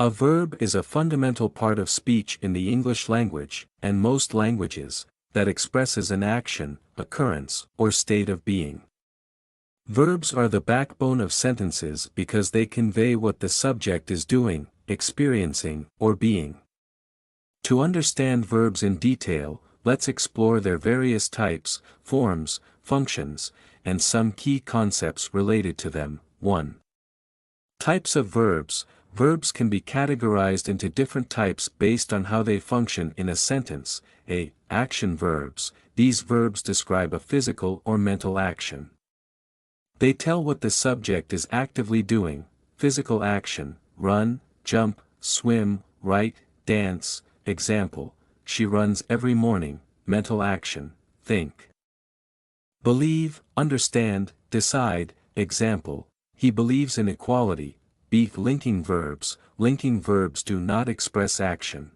A verb is a fundamental part of speech in the English language, and most languages, that expresses an action, occurrence, or state of being. Verbs are the backbone of sentences because they convey what the subject is doing, experiencing, or being. To understand verbs in detail, let's explore their various types, forms, functions, and some key concepts related to them. 1. Types of verbs. Verbs can be categorized into different types based on how they function in a sentence. A. Action verbs. These verbs describe a physical or mental action. They tell what the subject is actively doing: physical action, run, jump, swim, write, dance. Example, she runs every morning. Mental action, think. Believe, understand, decide. Example, he believes in equality. B. Linking verbs. Linking verbs do not express action.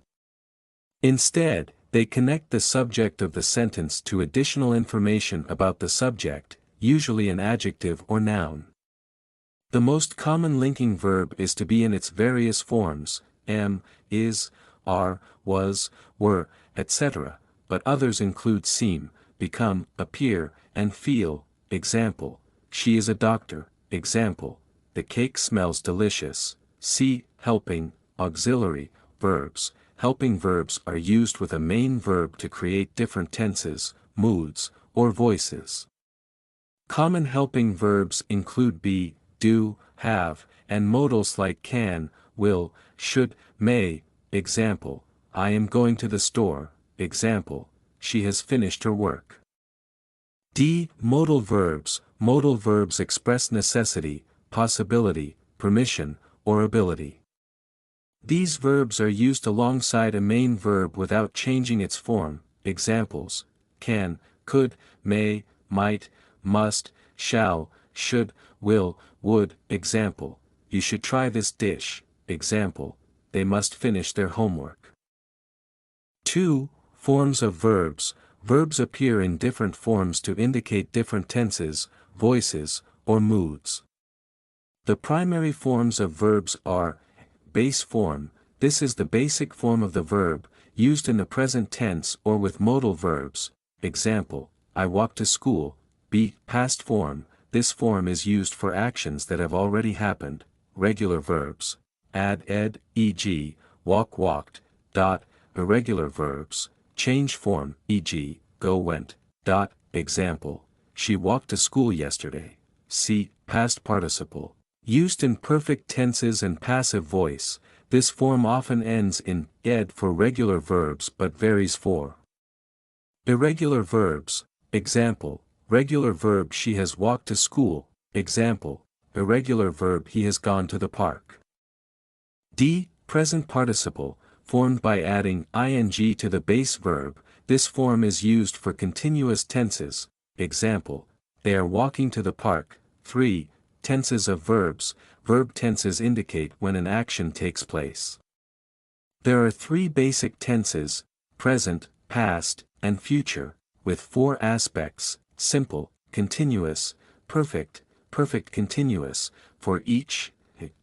Instead, they connect the subject of the sentence to additional information about the subject, usually an adjective or noun. The most common linking verb is to be in its various forms: am, is, are, was, were, etc., but others include seem, become, appear, and feel. Example, she is a doctor. Example, the cake smells delicious. C. Helping, auxiliary, verbs. Helping verbs are used with a main verb to create different tenses, moods, or voices. Common helping verbs include be, do, have, and modals like can, will, should, may. Example, I am going to the store. Example, she has finished her work. D. Modal verbs. Modal verbs express necessity, possibility, permission, or ability. These verbs are used alongside a main verb without changing its form. Examples, can, could, may, might, must, shall, should, will, would. Example, you should try this dish. Example, they must finish their homework. 2. Forms of verbs. Verbs appear in different forms to indicate different tenses, voices, or moods. The primary forms of verbs are: base form. This is the basic form of the verb, used in the present tense or with modal verbs. Example, I walk to school. B. Past form. This form is used for actions that have already happened. Regular verbs. Add ed, e.g., walk walked. Irregular verbs. Change form, e.g., go went. Example, she walked to school yesterday. C. Past participle. Used in perfect tenses and passive voice, this form often ends in ed for regular verbs but varies for irregular verbs. Example, regular verb she has walked to school. Example, irregular verb he has gone to the park. D. Present participle. Formed by adding ing to the base verb, this form is used for continuous tenses. Example, they are walking to the park. 3. Tenses of verbs. Verb tenses indicate when an action takes place. There are 3 basic tenses: present, past, and future, with 4 aspects: simple, continuous, perfect, perfect continuous, for each.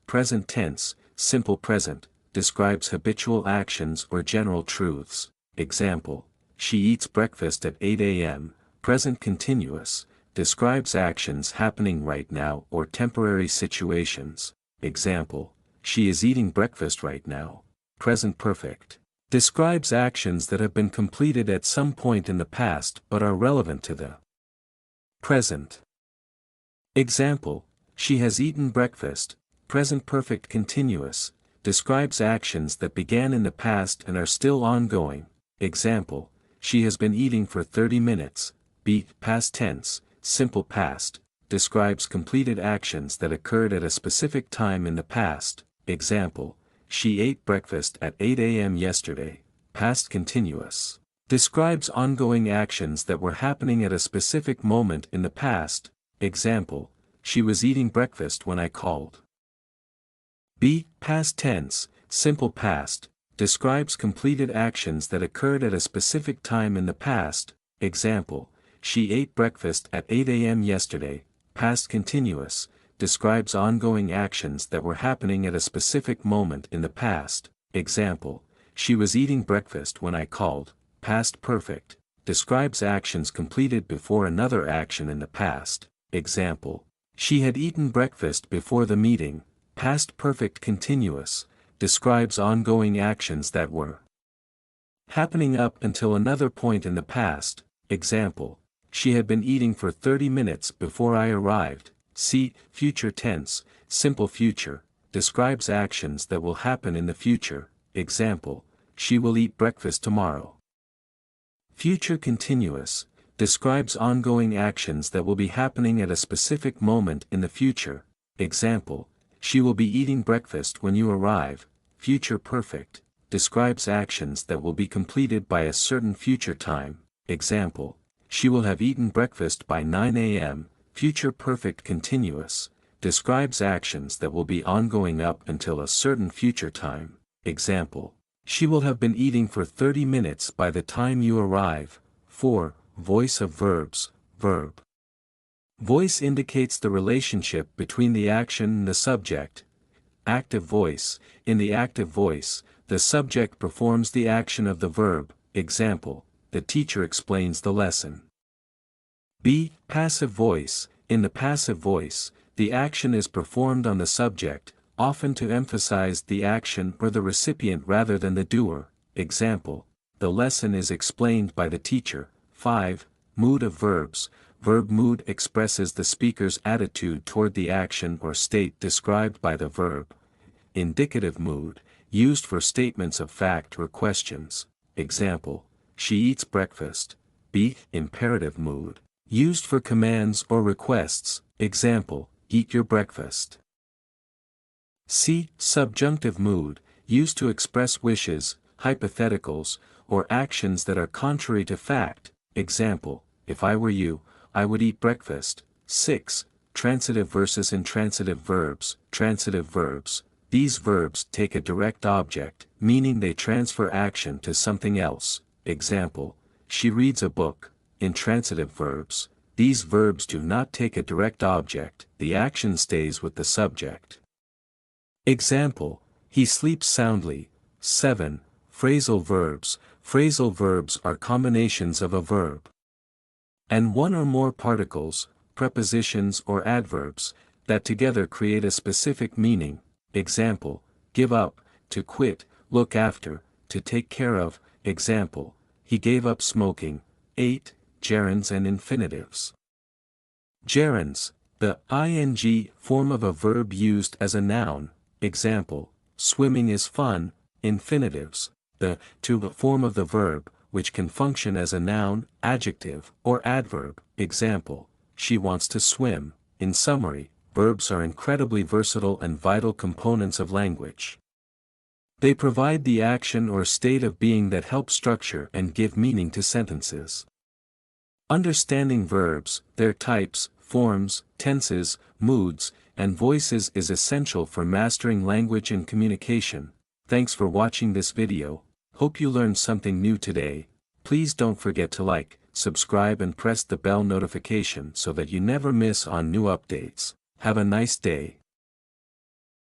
Present tense, simple present, describes habitual actions or general truths. Example, she eats breakfast at 8 a.m. Present continuous, describes actions happening right now or temporary situations. Example, she is eating breakfast right now. Present perfect, describes actions that have been completed at some point in the past but are relevant to the present. Example, she has eaten breakfast. Present perfect continuous, describes actions that began in the past and are still ongoing. Example, she has been eating for 30 minutes. B. Past tense, simple past, describes completed actions that occurred at a specific time in the past. Example, she ate breakfast at 8 a.m. yesterday. Past continuous, describes ongoing actions that were happening at a specific moment in the past. Example, she was eating breakfast when I called. B. Past tense, simple past, describes completed actions that occurred at a specific time in the past. Example, she ate breakfast at 8 a.m. yesterday. Past continuous, describes ongoing actions that were happening at a specific moment in the past. Example, she was eating breakfast when I called. Past perfect, describes actions completed before another action in the past. Example, she had eaten breakfast before the meeting. Past perfect continuous, describes ongoing actions that were happening up until another point in the past. Example, she had been eating for 30 minutes before I arrived. See, future tense, simple future, describes actions that will happen in the future. Example, she will eat breakfast tomorrow. Future continuous, describes ongoing actions that will be happening at a specific moment in the future. Example, she will be eating breakfast when you arrive. Future perfect, describes actions that will be completed by a certain future time. Example, she will have eaten breakfast by 9 a.m. Future perfect continuous, describes actions that will be ongoing up until a certain future time. Example, she will have been eating for 30 minutes by the time you arrive. 4. Voice of verbs, verb. Voice indicates the relationship between the action and the subject. Active voice, in the active voice, the subject performs the action of the verb. Example, the teacher explains the lesson. B. Passive voice, in the passive voice, the action is performed on the subject, often to emphasize the action or the recipient rather than the doer. Example, the lesson is explained by the teacher. 5. Mood of verbs. Verb mood expresses the speaker's attitude toward the action or state described by the verb. Indicative mood, used for statements of fact or questions. Example, she eats breakfast. B. Imperative mood, used for commands or requests. Example, eat your breakfast. C. Subjunctive mood, used to express wishes, hypotheticals, or actions that are contrary to fact. Example, if I were you, I would eat breakfast. 6. Transitive versus intransitive verbs. Transitive verbs. These verbs take a direct object, meaning they transfer action to something else. Example, she reads a book. Intransitive verbs. These verbs do not take a direct object, the action stays with the subject. Example, he sleeps soundly. 7. Phrasal verbs. Phrasal verbs are combinations of a verb and one or more particles, prepositions or adverbs, that together create a specific meaning. Example, give up, to quit, look after, to take care of. Example, he gave up smoking. 8. Gerunds and infinitives. Gerunds, the ing form of a verb used as a noun. Example, swimming is fun. Infinitives, the to form of the verb, which can function as a noun, adjective, or adverb. Example, she wants to swim. In summary, verbs are incredibly versatile and vital components of language. They provide the action or state of being that help structure and give meaning to sentences. Understanding verbs, their types, forms, tenses, moods, and voices is essential for mastering language and communication. Thanks for watching this video. Hope you learned something new today. Please don't forget to like, subscribe and press the bell notification so that you never miss on new updates. Have a nice day.